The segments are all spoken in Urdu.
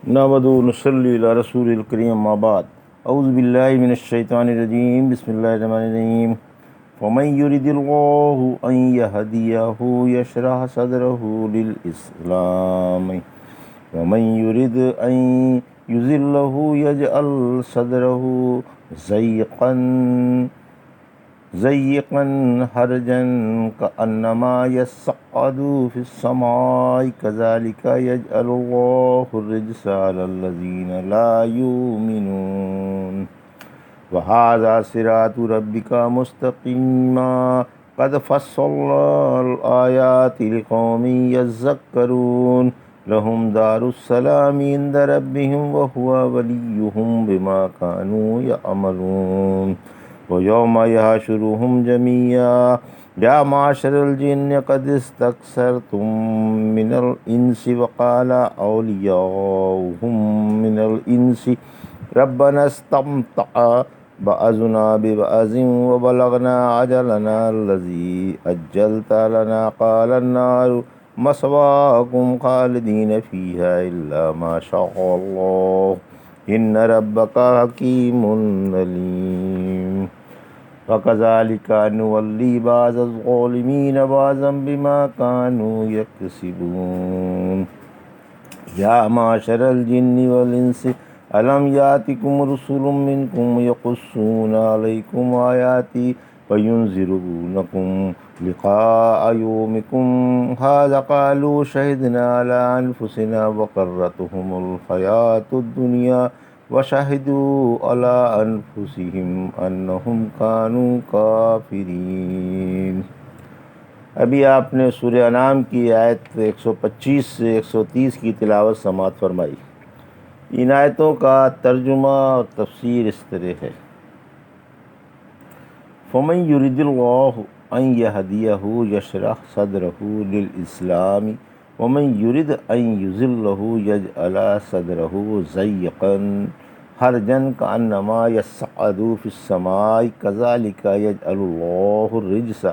نحمد ونصلی علی رسول الکریم اما بعد اعوذ باللہ من الشیطان الرجیم بسم اللہ الرحمن الرحیم ومن یرد اللہ ان یہدیہ یشرح صدرہ للاسلام ومن یرد ان یضلہ یجعل صدرہ ضیقا حرجا کأنما یصعد فی السماء کذلک یجعل اللہ الرجس علی الذین لا یؤمنون وہذا صراط ربک مستقیما قد فصلنا الآیات لقوم یذکرون لهم دار السلام عند ربهم وهو ولیهم بما كانوا يعملون وَيَوْمَ يَحْشُرُهُمْ جَمِيعًا يَا مَعْشَرَ الْجِنِّ قَدِ اسْتَكْثَرْتُم مِّنَ الْإِنسِ وَقَالَ أَوْلِيَاؤُهُم مِّنَ الْإِنسِ رَبَّنَا اسْتَمْتَعَ بَعْضُنَا بِبَعْضٍ وَبَلَغْنَا أَجَلَنَا الَّذِي أَجَّلْتَ لَنَا قَالَ النَّارُ مَثْوَاكُمْ خَالِدِينَ فِيهَا إِلَّا مَا شَاءَ اللَّهُ إِنَّ رَبَّكَ حَكِيمٌ عَلِيمٌ وَكَذَلِكَ نُوَلِّي بَعْضَ الظَّالِمِينَ بَعْضًا بِمَا كَانُوا يَكْسِبُونَ يَا مَعْشَرَ الْجِنِّ وَالْإِنسِ أَلَمْ يَأْتِكُمْ رُسُلٌ مِّنكُمْ يَقُصُّونَ عَلَيْكُمْ آيَاتِي وَيُنذِرُونَكُمْ لقاء يومكم هذا قالوا شهدنا على أنفسنا وغرتهم الحياة الدنيا وشهدوا على أنفسهم أنهم كانوا كافرين۔ ابھی آپ نے سورہ انعام کی آیت 125 سے 130 کی تلاوت سماعت فرمائی۔ ان آیتوں کا ترجمہ اور تفسیر اس طرح ہے: فَمَن يُرِدِ اللَّهُ ان یہدیہ یشرح صدرہ للاسلام ومن یرد ان یضلہ یجعل صدرہ ضیقا حرجا کأنما یصعد فی السماء کذلک یجعل اللہ الرجس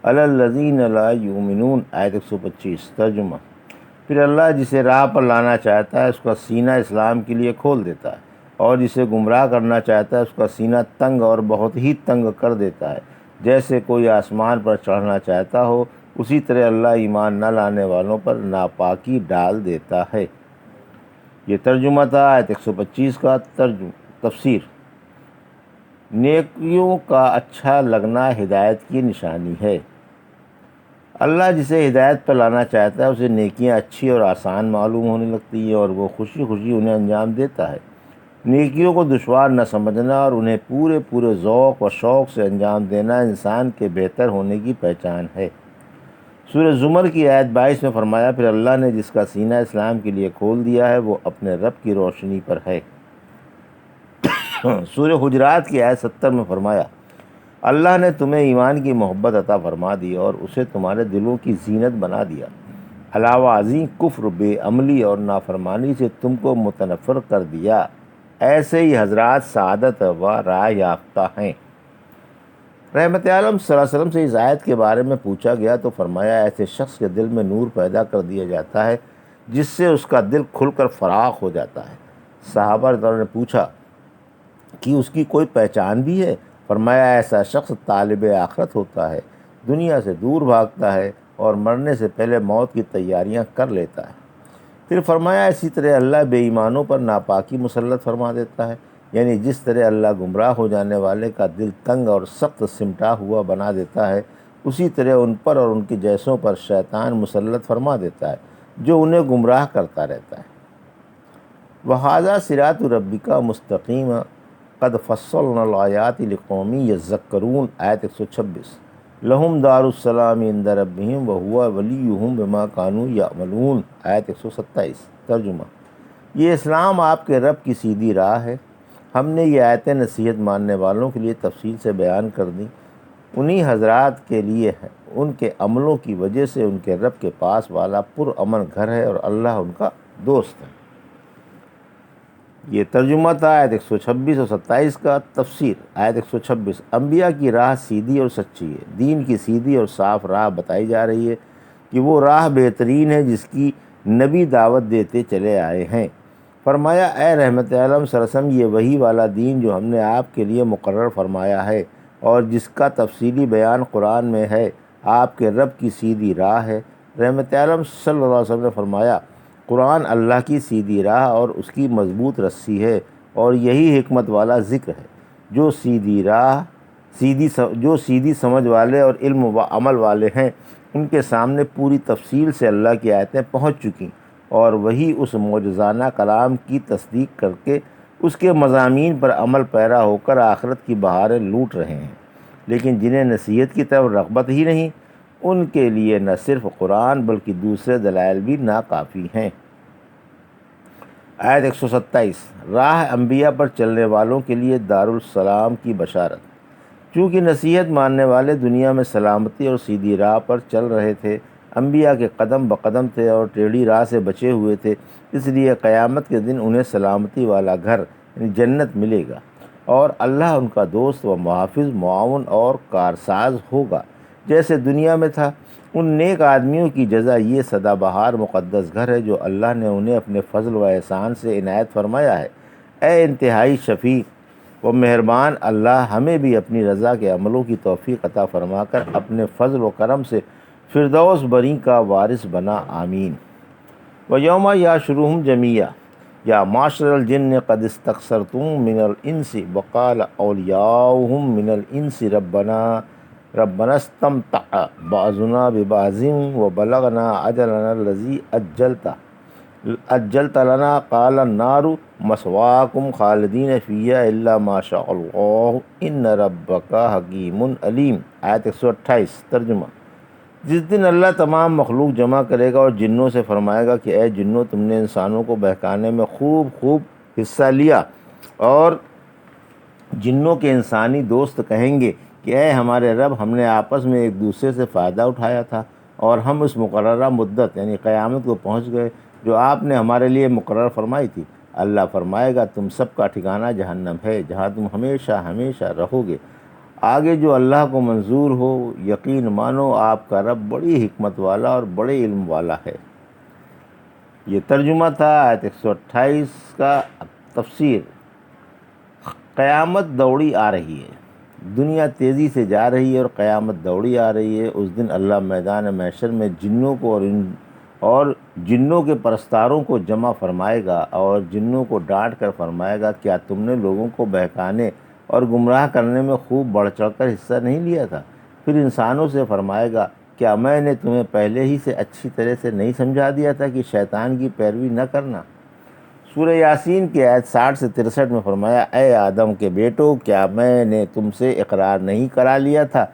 علی الذین لا یؤمنون۔ آیت 125 ترجمہ: پھر اللہ جسے راہ پر لانا چاہتا ہے اس کا سینہ اسلام کے لیے کھول دیتا ہے، اور جسے گمراہ کرنا چاہتا ہے اس کا سینہ تنگ اور بہت ہی تنگ کر دیتا ہے۔ جیسے کوئی آسمان پر چڑھنا چاہتا ہو، اسی طرح اللہ ایمان نہ لانے والوں پر ناپاکی ڈال دیتا ہے۔ یہ ترجمہ تھا آیت 125 کا تفسیر: نیکیوں کا اچھا لگنا ہدایت کی نشانی ہے۔ اللہ جسے ہدایت پر لانا چاہتا ہے اسے نیکیاں اچھی اور آسان معلوم ہونے لگتی ہیں اور وہ خوشی خوشی انہیں انجام دیتا ہے۔ نیکیوں کو دشوار نہ سمجھنا اور انہیں پورے ذوق و شوق سے انجام دینا انسان کے بہتر ہونے کی پہچان ہے۔ سورہ زمر کی آیت 22 میں فرمایا: پھر اللہ نے جس کا سینہ اسلام کے لیے کھول دیا ہے وہ اپنے رب کی روشنی پر ہے۔ سورہ حجرات کی آیت 70 میں فرمایا: اللہ نے تمہیں ایمان کی محبت عطا فرما دی اور اسے تمہارے دلوں کی زینت بنا دیا، علاوہ ازیں کفر، بے عملی اور نافرمانی سے تم کو متنفر کر دیا۔ ایسے ہی حضرات سعادت و راہ یافتہ ہیں۔ رحمت عالم صلی اللہ علیہ وسلم سے اس آیت کے بارے میں پوچھا گیا تو فرمایا: ایسے شخص کے دل میں نور پیدا کر دیا جاتا ہے جس سے اس کا دل کھل کر فراخ ہو جاتا ہے۔ صحابہ نے پوچھا کہ اس کی کوئی پہچان بھی ہے؟ فرمایا: ایسا شخص طالب آخرت ہوتا ہے، دنیا سے دور بھاگتا ہے اور مرنے سے پہلے موت کی تیاریاں کر لیتا ہے۔ پھر فرمایا: اسی طرح اللہ بے ایمانوں پر ناپاکی مسلط فرما دیتا ہے، یعنی جس طرح اللہ گمراہ ہو جانے والے کا دل تنگ اور سخت سمٹا ہوا بنا دیتا ہے، اسی طرح ان پر اور ان کے جیسوں پر شیطان مسلط فرما دیتا ہے جو انہیں گمراہ کرتا رہتا ہے۔ وَهَذَا صِرَاطُ رَبِّكَ مُسْتَقِيمًا قَدْ فَصَّلْنَا الْآيَاتِ لِقَوْمٍ يَذَّكَّرُونَ۔ آیت 126: لَهُمْ دَارُ السَّلَامِ عِندَ رَبِّهِمْ وَهُوَ وَلِيُّهُمْ بِمَا كَانُوا يَعْمَلُونَ۔ آیت 127 ترجمہ: یہ اسلام آپ کے رب کی سیدھی راہ ہے۔ ہم نے یہ آیتیں نصیحت ماننے والوں کے لیے تفصیل سے بیان کر دیں۔ انہی حضرات کے لیے ہے، ان کے عملوں کی وجہ سے ان کے رب کے پاس والا پرامن گھر ہے اور اللہ ان کا دوست ہے۔ یہ ترجمہ تھا آیت 126 اور 27 کا تفسیر۔ آیت 126: انبیاء کی راہ سیدھی اور سچی ہے۔ دین کی سیدھی اور صاف راہ بتائی جا رہی ہے کہ وہ راہ بہترین ہے جس کی نبی دعوت دیتے چلے آئے ہیں۔ فرمایا اے رحمت عالم صلی اللہ علیہ وسلم، یہ وہی والا دین جو ہم نے آپ کے لیے مقرر فرمایا ہے اور جس کا تفصیلی بیان قرآن میں ہے، آپ کے رب کی سیدھی راہ ہے۔ رحمت عالم صلی اللہ علیہ وسلم نے فرمایا قرآن اللہ کی سیدھی راہ اور اس کی مضبوط رسی ہے، اور یہی حکمت والا ذکر ہے۔ جو سیدھی سمجھ والے اور علم و عمل والے ہیں، ان کے سامنے پوری تفصیل سے اللہ کی آیتیں پہنچ چکیں، اور وہی اس معجزانہ کلام کی تصدیق کر کے اس کے مضامین پر عمل پیرا ہو کر آخرت کی بہاریں لوٹ رہے ہیں۔ لیکن جنہیں نصیحت کی طرف رغبت ہی نہیں، ان کے لیے نہ صرف قرآن بلکہ دوسرے دلائل بھی ناکافی ہیں۔ آیت 127، راہ انبیاء پر چلنے والوں کے لیے دارالسلام کی بشارت۔ چونکہ نصیحت ماننے والے دنیا میں سلامتی اور سیدھی راہ پر چل رہے تھے، انبیاء کے قدم بقدم تھے اور ٹیڑھی راہ سے بچے ہوئے تھے، اس لیے قیامت کے دن انہیں سلامتی والا گھر یعنی جنت ملے گا، اور اللہ ان کا دوست و محافظ، معاون اور کارساز ہوگا جیسے دنیا میں تھا۔ ان نیک آدمیوں کی جزا یہ سدا بہار مقدس گھر ہے جو اللہ نے انہیں اپنے فضل و احسان سے عنایت فرمایا ہے۔ اے انتہائی شفیق و مہربان اللہ، ہمیں بھی اپنی رضا کے عملوں کی توفیق عطا فرما کر اپنے فضل و کرم سے فردوس بری کا وارث بنا، آمین۔ وَيَوْمَ يَحْشُرُهُمْ جَمِيعًا یا معشر الجن قد استکثرتم من الانس وقال اولیاؤہم من الانس ربنا استمتع بعضنا ببعض وبلغنا اجلنا الذی اجلت لنا قال النار مثواکم خالدین فیہا الا ما شاء اللہ ان ربک حکیم علیم۔ آیت 128، ترجمہ۔ جس دن اللہ تمام مخلوق جمع کرے گا اور جنوں سے فرمائے گا کہ اے جنوں، تم نے انسانوں کو بہکانے میں خوب حصہ لیا، اور جنوں کے انسانی دوست کہیں گے کہ اے ہمارے رب، ہم نے آپس میں ایک دوسرے سے فائدہ اٹھایا تھا اور ہم اس مقررہ مدت یعنی قیامت کو پہنچ گئے جو آپ نے ہمارے لیے مقرر فرمائی تھی۔ اللہ فرمائے گا تم سب کا ٹھکانہ جہنم ہے جہاں تم ہمیشہ ہمیشہ رہو گے۔ آگے جو اللہ کو منظور ہو، یقین مانو آپ کا رب بڑی حکمت والا اور بڑے علم والا ہے۔ یہ ترجمہ تھا آیت 128 کا۔ تفسیر۔ قیامت دوڑی آ رہی ہے، دنیا تیزی سے جا رہی ہے اور قیامت دوڑی آ رہی ہے۔ اس دن اللہ میدان محشر میں جنوں کو اور جنوں کے پرستاروں کو جمع فرمائے گا اور جنوں کو ڈانٹ کر فرمائے گا کیا تم نے لوگوں کو بہکانے اور گمراہ کرنے میں خوب بڑھ چڑھ کر حصہ نہیں لیا تھا؟ پھر انسانوں سے فرمائے گا کیا میں نے تمہیں پہلے ہی سے اچھی طرح سے نہیں سمجھا دیا تھا کہ شیطان کی پیروی نہ کرنا؟ سورہ یاسین کی آیت 60 سے 63 میں فرمایا اے آدم کے بیٹو، کیا میں نے تم سے اقرار نہیں کرا لیا تھا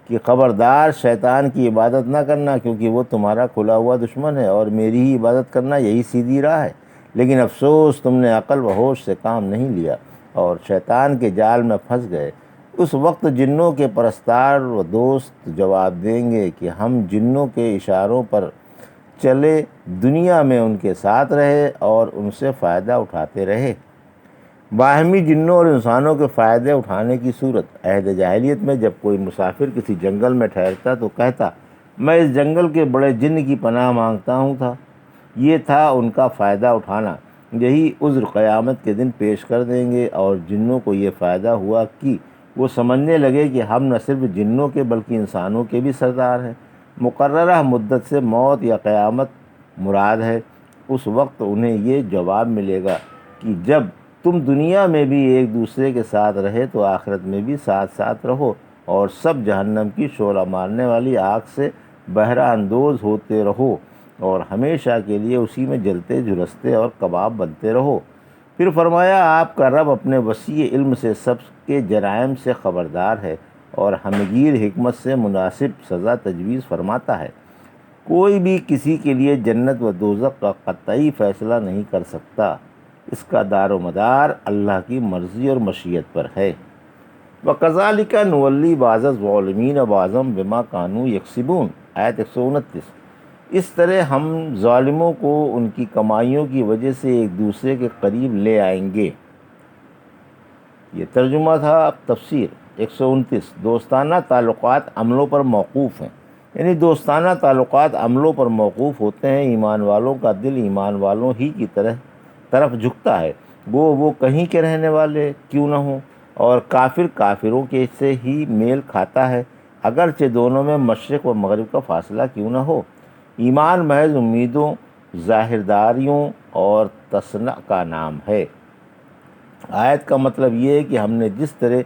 کہ خبردار شیطان کی عبادت نہ کرنا، کیونکہ وہ تمہارا کھلا ہوا دشمن ہے اور میری ہی عبادت کرنا یہی سیدھی راہ ہے۔ لیکن افسوس تم نے عقل و ہوش سے کام نہیں لیا اور شیطان کے جال میں پھنس گئے۔ اس وقت جنوں کے پرستار و دوست جواب دیں گے کہ ہم جنوں کے اشاروں پر چلے، دنیا میں ان کے ساتھ رہے اور ان سے فائدہ اٹھاتے رہے۔ باہمی جنوں اور انسانوں کے فائدے اٹھانے کی صورت۔ عہد جاہلیت میں جب کوئی مسافر کسی جنگل میں ٹھہرتا تو کہتا میں اس جنگل کے بڑے جن کی پناہ مانگتا ہوں تھا۔ یہ تھا ان کا فائدہ اٹھانا۔ یہی عذر قیامت کے دن پیش کر دیں گے اور جنوں کو یہ فائدہ ہوا کہ وہ سمجھنے لگے کہ ہم نہ صرف جنوں کے بلکہ انسانوں کے بھی سردار ہیں۔ مقررہ مدت سے موت یا قیامت مراد ہے۔ اس وقت انہیں یہ جواب ملے گا کہ جب تم دنیا میں بھی ایک دوسرے کے ساتھ رہے تو آخرت میں بھی ساتھ ساتھ رہو، اور سب جہنم کی شعلہ مارنے والی آگ سے بہرہ اندوز ہوتے رہو اور ہمیشہ کے لیے اسی میں جلتے جھلستے اور کباب بنتے رہو۔ پھر فرمایا آپ کا رب اپنے وسیع علم سے سب کے جرائم سے خبردار ہے اور ہمگیر حکمت سے مناسب سزا تجویز فرماتا ہے۔ کوئی بھی کسی کے لیے جنت و دوزخ کا قطعی فیصلہ نہیں کر سکتا، اس کا دار و مدار اللہ کی مرضی اور مشیت پر ہے۔ وَكَذَلِكَ نُوَلِّي بَعْضَ الظَّالِمِينَ بَعْضًا بِمَا كَانُوا يَكْسِبُونَ۔ آیت 129۔ اس طرح ہم ظالموں کو ان کی کمائیوں کی وجہ سے ایک دوسرے کے قریب لے آئیں گے۔ یہ ترجمہ تھا۔ تفسیر۔ 129۔ دوستانہ تعلقات عملوں پر موقوف ہیں، یعنی دوستانہ تعلقات عملوں پر موقوف ہوتے ہیں۔ ایمان والوں کا دل ایمان والوں ہی کی طرح طرف جھکتا ہے، وہ کہیں کے رہنے والے کیوں نہ ہوں، اور کافر کافروں کے سے ہی میل کھاتا ہے، اگرچہ دونوں میں مشرق و مغرب کا فاصلہ کیوں نہ ہو۔ ایمان محض امیدوں، ظاہرداریوں اور تصنع کا نام ہے۔ آیت کا مطلب یہ ہے کہ ہم نے جس طرح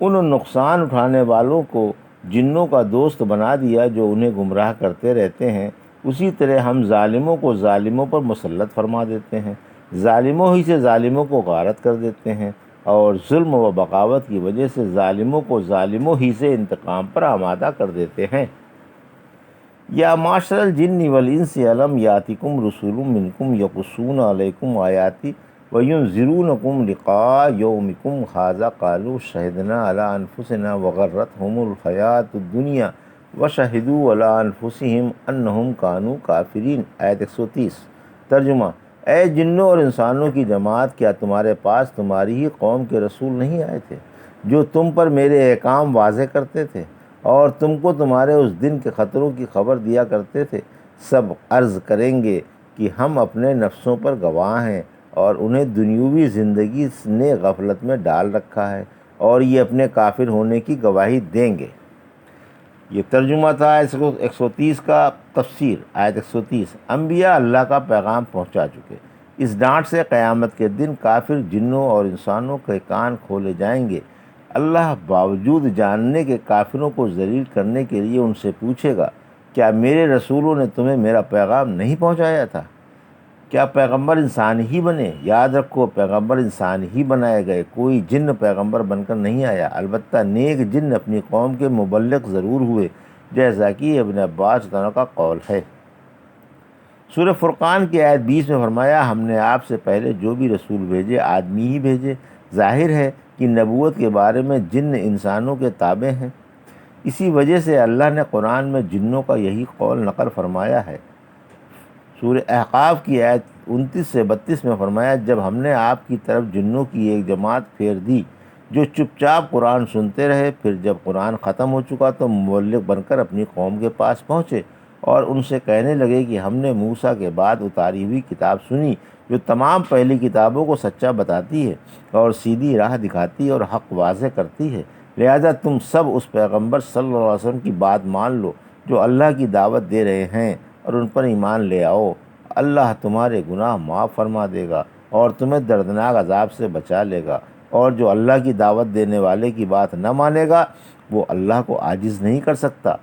ان نقصان اٹھانے والوں کو جنوں کا دوست بنا دیا جو انہیں گمراہ کرتے رہتے ہیں، اسی طرح ہم ظالموں کو ظالموں پر مسلط فرما دیتے ہیں، ظالموں ہی سے ظالموں کو غارت کر دیتے ہیں، اور ظلم و بغاوت کی وجہ سے ظالموں کو ظالموں ہی سے انتقام پر آمادہ کر دیتے ہیں۔ یا معاشر الجن والانس الم یاتکم رسول منکم یقصون علیکم آیاتی وینذرونکم لقاء یومکم ھذا قالوا شہدنا علی انفسنا وغرتہم الحیاۃ الدنیا وشہدوا علی انفسہم انہم کانوا کافرین۔ آیت 130۔ ترجمہ: اے جنوں اور انسانوں کی جماعت، کیا تمہارے پاس تمہاری ہی قوم کے رسول نہیں آئے تھے جو تم پر میرے احکام واضح کرتے تھے اور تم کو تمہارے اس دن کے خطروں کی خبر دیا کرتے تھے؟ سب عرض کریں گے کہ ہم اپنے نفسوں پر گواہ ہیں، اور انہیں دنیوی زندگی نے غفلت میں ڈال رکھا ہے، اور یہ اپنے کافر ہونے کی گواہی دیں گے۔ یہ ترجمہ تھا 130 کا۔ تفسیر آیت 130۔ انبیاء اللہ کا پیغام پہنچا چکے، اس ڈانٹ سے قیامت کے دن کافر جنوں اور انسانوں کے کان کھولے جائیں گے۔ اللہ باوجود جاننے کے کافروں کو ذلیل کرنے کے لیے ان سے پوچھے گا، کیا میرے رسولوں نے تمہیں میرا پیغام نہیں پہنچایا تھا؟ کیا پیغمبر انسان ہی بنے؟ یاد رکھو، پیغمبر انسان ہی بنائے گئے، کوئی جن پیغمبر بن کر نہیں آیا، البتہ نیک جن اپنی قوم کے مبلغ ضرور ہوئے، جیسا کہ ابن عباس کا قول ہے۔ سورہ فرقان کی آیت 20 میں فرمایا، ہم نے آپ سے پہلے جو بھی رسول بھیجے آدمی ہی بھیجے۔ ظاہر ہے کہ نبوت کے بارے میں جن انسانوں کے تابع ہیں، اسی وجہ سے اللہ نے قرآن میں جنوں کا یہی قول نقل فرمایا ہے۔ سورہ احقاف کی آیت 29 سے 32 میں فرمایا، جب ہم نے آپ کی طرف جنوں کی ایک جماعت پھیر دی جو چپ چاپ قرآن سنتے رہے، پھر جب قرآن ختم ہو چکا تو مبلغ بن کر اپنی قوم کے پاس پہنچے اور ان سے کہنے لگے کہ ہم نے موسیٰ کے بعد اتاری ہوئی کتاب سنی جو تمام پہلی کتابوں کو سچا بتاتی ہے اور سیدھی راہ دکھاتی ہے اور حق واضح کرتی ہے، لہذا تم سب اس پیغمبر صلی اللہ علیہ وسلم کی بات مان لو جو اللہ کی دعوت دے رہے ہیں اور ان پر ایمان لے آؤ۔ اللہ تمہارے گناہ معاف فرما دے گا اور تمہیں دردناک عذاب سے بچا لے گا، اور جو اللہ کی دعوت دینے والے کی بات نہ مانے گا وہ اللہ کو عاجز نہیں کر سکتا،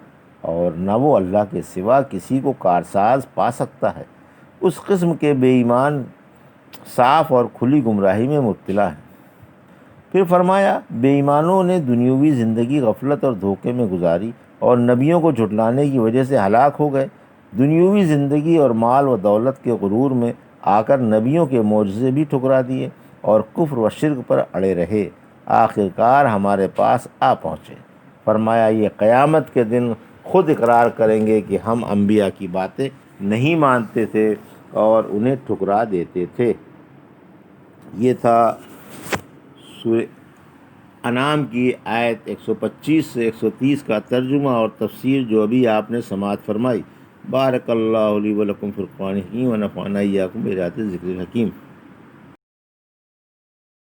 اور نہ وہ اللہ کے سوا کسی کو کارساز پا سکتا ہے۔ اس قسم کے بے ایمان صاف اور کھلی گمراہی میں مبتلا ہیں۔ پھر فرمایا، بے ایمانوں نے دنیاوی زندگی غفلت اور دھوکے میں گزاری اور نبیوں کو جھٹلانے کی وجہ سے ہلاک ہو گئے۔ دنیاوی زندگی اور مال و دولت کے غرور میں آ کر نبیوں کے معجزے بھی ٹھکرا دیے اور کفر و شرک پر اڑے رہے، آخرکار ہمارے پاس آ پہنچے۔ فرمایا، یہ قیامت کے دن خود اقرار کریں گے کہ ہم انبیاء کی باتیں نہیں مانتے تھے اور انہیں ٹھکرا دیتے تھے۔ یہ تھا سورہ انعام کی آیت 125 سے 130 کا ترجمہ اور تفسیر جو ابھی آپ نے سماعت فرمائی۔ بارک اللہ لی و لکم فی القرآن الحکیم و نفعنی وایاکم بآیات الذکر الحکیم۔